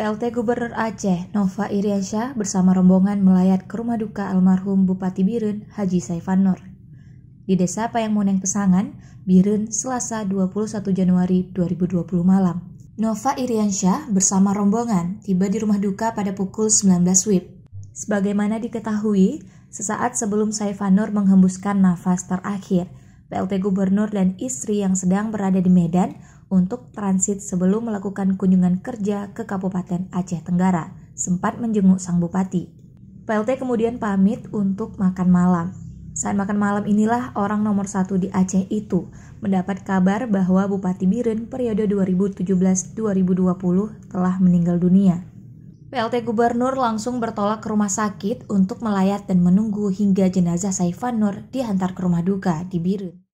PLT Gubernur Aceh, Nova Iriansyah bersama rombongan melayat ke rumah duka almarhum Bupati Bireun, Haji Saifan Nur. Di Desa Payangmuneng Pesangan, Bireun, Selasa 21 Januari 2020 malam. Nova Iriansyah bersama rombongan tiba di rumah duka pada pukul 19 WIB. Sebagaimana diketahui, sesaat sebelum Saifan Nur menghembuskan nafas terakhir, PLT Gubernur dan istri yang sedang berada di Medan untuk transit sebelum melakukan kunjungan kerja ke Kabupaten Aceh Tenggara, sempat menjenguk sang bupati. PLT kemudian pamit untuk makan malam. Saat makan malam inilah orang nomor 1 di Aceh itu mendapat kabar bahwa Bupati Bireun periode 2017-2020 telah meninggal dunia. PLT Gubernur langsung bertolak ke rumah sakit untuk melayat dan menunggu hingga jenazah Saifan Nur diantar ke rumah duka di Bireun.